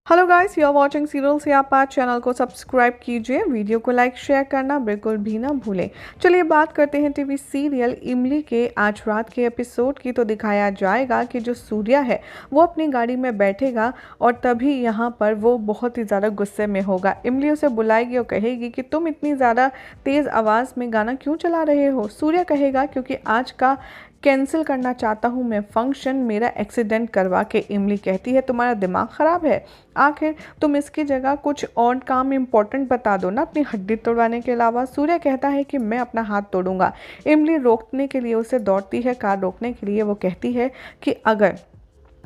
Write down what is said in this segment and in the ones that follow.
Hello guys, you are watching serial से आप आज चैनल को सब्सक्राइब कीजिए, वीडियो को लाइक शेयर करना बिल्कुल भी ना भूलें। चलिए बात करते हैं टीवी सीरियल इमली के आज रात के एपिसोड की। तो दिखाया जाएगा कि जो सूर्या है वो अपनी गाड़ी में बैठेगा और तभी यहाँ पर वो बहुत ही ज़्यादा गुस्से में होगा। इमली उसे बुलाएगी और कहेगी कि तुम इतनी ज़्यादा तेज़ आवाज़ में गाना क्यों चला रहे हो। सूर्या कहेगा क्योंकि आज का कैंसिल करना चाहता हूँ मैं फंक्शन, मेरा एक्सीडेंट करवा के। इमली कहती है तुम्हारा दिमाग ख़राब है, आखिर तुम इसकी जगह कुछ और काम इम्पोर्टेंट बता दो ना अपनी हड्डी तोड़वाने के अलावा। सूर्य कहता है कि मैं अपना हाथ तोड़ूंगा। इमली रोकने के लिए उसे दौड़ती है, कार रोकने के लिए। वो कहती है कि अगर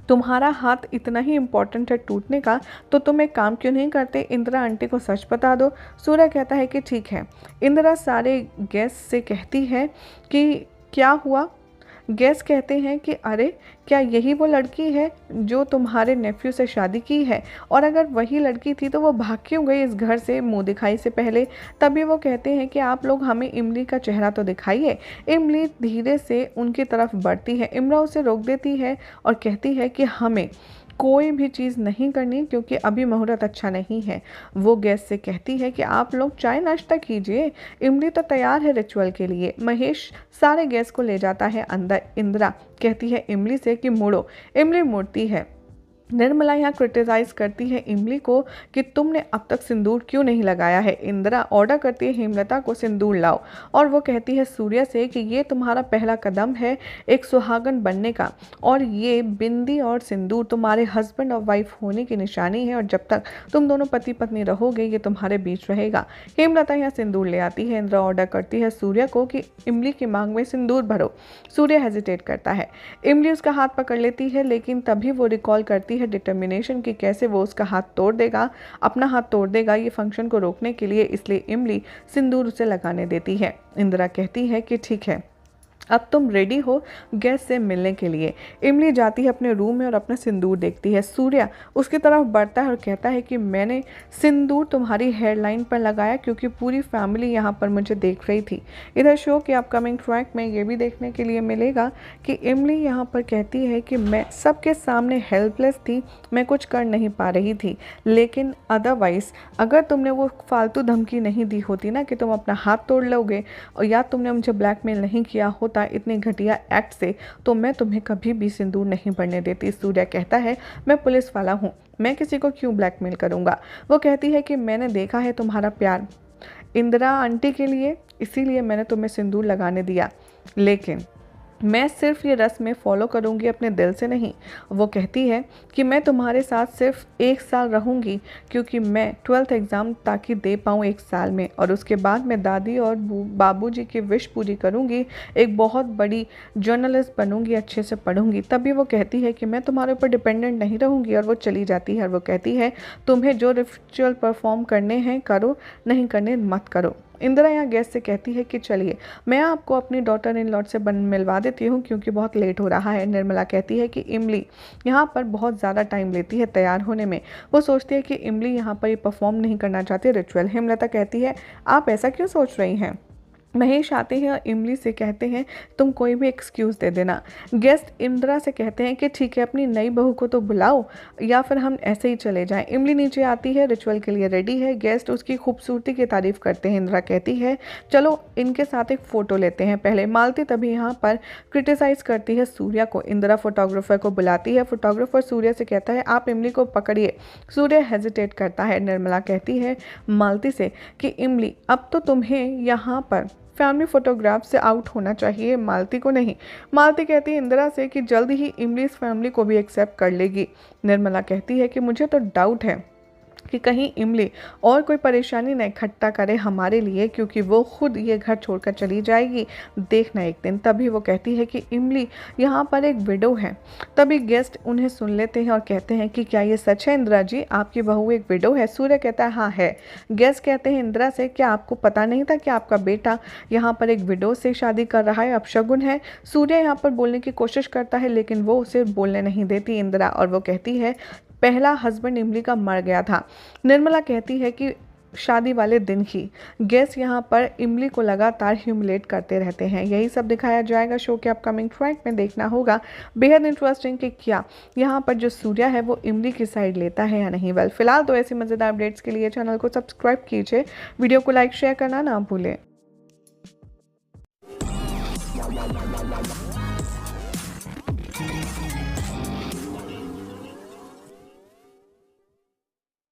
तुम्हारा हाथ इतना ही इम्पोर्टेंट है टूटने का तो तुम एक काम क्यों नहीं करते, इंदिरा आंटी को सच बता दो। सूर्य कहता है कि ठीक है। इंदिरा सारे गेस्ट से कहती है कि क्या हुआ। गेस्ट कहते हैं कि अरे क्या यही वो लड़की है जो तुम्हारे नेफ्यू से शादी की है, और अगर वही लड़की थी तो वो भाग क्यों गई इस घर से मुंह दिखाई से पहले। तभी वो कहते हैं कि आप लोग हमें इमली का चेहरा तो दिखाइए। इमली धीरे से उनकी तरफ बढ़ती है, इमरा उसे रोक देती है और कहती है कि हमें कोई भी चीज़ नहीं करनी क्योंकि अभी मुहूर्त अच्छा नहीं है। वो गेस्ट से कहती है कि आप लोग चाय नाश्ता कीजिए, इमली तो तैयार है रिचुअल के लिए। महेश सारे गेस्ट को ले जाता है अंदर। इंदिरा कहती है इमली से कि मुड़ो। इमली मुड़ती है। निर्मला यहाँ क्रिटिसाइज करती है इमली को कि तुमने अब तक सिंदूर क्यों नहीं लगाया है। इंदिरा ऑर्डर करती है हेमलता को सिंदूर लाओ, और वो कहती है सूर्या से कि ये तुम्हारा पहला कदम है एक सुहागन बनने का, और ये बिंदी और सिंदूर तुम्हारे हस्बैंड और वाइफ होने की निशानी है, और जब तक तुम दोनों पति पत्नी रहोगे ये तुम्हारे बीच रहेगा। हेमलता यहाँ सिंदूर ले आती है। इंदिरा ऑर्डर करती है सूर्या को कि इमली की मांग में सिंदूर भरो। सूर्या हेजिटेट करता है। इमली उसका हाथ पकड़ लेती है, लेकिन तभी वो रिकॉल करती है डिटर्मिनेशन की कैसे वो उसका हाथ तोड़ देगा, अपना हाथ तोड़ देगा ये फंक्शन को रोकने के लिए। इसलिए इमली सिंदूर उसे लगाने देती है। इंदिरा कहती है कि ठीक है, अब तुम रेडी हो गेस्ट से मिलने के लिए। इमली जाती है अपने रूम में और अपना सिंदूर देखती है। सूर्या उसकी तरफ बढ़ता है और कहता है कि मैंने सिंदूर तुम्हारी हेयरलाइन पर लगाया क्योंकि पूरी फैमिली यहाँ पर मुझे देख रही थी। इधर शो के अपकमिंग ट्रैक में ये भी देखने के लिए मिलेगा कि इमली यहाँ पर कहती है कि मैं सबके सामने हेल्पलेस थी, मैं कुछ कर नहीं पा रही थी, लेकिन अदरवाइज़ अगर तुमने वो फालतू धमकी नहीं दी होती ना कि तुम अपना हाथ तोड़ लोगे, और या तुमने मुझे ब्लैकमेल नहीं किया होता इतने घटिया एक्ट से, तो मैं तुम्हें कभी भी सिंदूर नहीं भरने देती। सूर्या कहता है मैं पुलिस वाला हूँ, मैं किसी को क्यों ब्लैकमेल करूँगा। वो कहती है कि मैंने देखा है तुम्हारा प्यार इंदिरा आंटी के लिए, इसीलिए मैंने तुम्हें सिंदूर लगाने दिया, लेकिन मैं सिर्फ ये रस्में फॉलो करूँगी अपने दिल से नहीं। वो कहती है कि मैं तुम्हारे साथ सिर्फ 1 साल रहूँगी क्योंकि मैं 12th एग्ज़ाम ताकि दे पाऊँ 1 साल में, और उसके बाद मैं दादी और बाबूजी की विश पूरी करूँगी, एक बहुत बड़ी जर्नलिस्ट बनूँगी, अच्छे से पढ़ूँगी। तभी वो कहती है कि मैं तुम्हारे ऊपर डिपेंडेंट नहीं रहूँगी, और वो चली जाती है। और वो कहती है तुम्हें जो रिचुअल परफॉर्म करने हैं करो, नहीं करने मत करो। इंदिरा यहाँ गेस्ट से कहती है कि चलिए मैं आपको अपनी डॉटर इन लॉ से मिलवा देती हूँ क्योंकि बहुत लेट हो रहा है। निर्मला कहती है कि इमली यहाँ पर बहुत ज़्यादा टाइम लेती है तैयार होने में। वो सोचती है कि इमली यहाँ पर ये परफॉर्म नहीं करना चाहती रिचुअल। हेमलता कहती है आप ऐसा क्यों सोच रही हैं। महेश आते हैं और इमली से कहते हैं तुम कोई भी एक्सक्यूज़ दे देना। गेस्ट इंदिरा से कहते हैं कि ठीक है अपनी नई बहू को तो बुलाओ या फिर हम ऐसे ही चले जाएं। इमली नीचे आती है, रिचुअल के लिए रेडी है। गेस्ट उसकी खूबसूरती की तारीफ करते हैं। इंदिरा कहती है चलो इनके साथ एक फ़ोटो लेते हैं पहले। मालती तभी यहाँ पर क्रिटिसाइज़ करती है सूर्या को। इंदिरा फोटोग्राफर को बुलाती है। फोटोग्राफर सूर्या से कहता है आप इमली को पकड़िए। सूर्या हेजिटेट करता है। निर्मला कहती है मालती से कि इमली अब तो तुम्हें यहाँ पर फैमिली फोटोग्राफ से आउट होना चाहिए, मालती को नहीं। मालती कहती है इंदिरा से कि जल्द ही इमली इस फैमिली को भी एक्सेप्ट कर लेगी। निर्मला कहती है कि मुझे तो डाउट है कि कहीं इमली और कोई परेशानी न इकट्ठा करे हमारे लिए, क्योंकि वो खुद ये घर छोड़कर चली जाएगी, देखना एक दिन। तभी वो कहती है कि इमली यहाँ पर एक विडो है। तभी गेस्ट उन्हें सुन लेते हैं और कहते हैं कि क्या ये सच है इंदिरा जी, आपकी बहू एक विडो है। सूर्य कहता है हाँ है। गेस्ट कहते हैं इंदिरा से क्या आपको पता नहीं था कि आपका बेटा यहाँ पर एक विडो से शादी कर रहा है, अपशगुन है। सूर्य यहाँ पर बोलने की कोशिश करता है लेकिन वो उसे बोलने नहीं देती इंदिरा, और वो कहती है पहला हस्बैंड इमली का मर गया था। निर्मला कहती है कि शादी वाले दिन ही गेस्ट यहाँ पर इमली को लगातार ह्यूमिलेट करते रहते हैं। यही सब दिखाया जाएगा शो के अपकमिंग ट्रैक में। देखना होगा बेहद इंटरेस्टिंग कि क्या यहाँ पर जो सूर्या है वो इमली की साइड लेता है या नहीं। वेल फिलहाल तो ऐसी मज़ेदार अपडेट्स के लिए चैनल को सब्सक्राइब कीजिए, वीडियो को लाइक शेयर करना ना भूलें।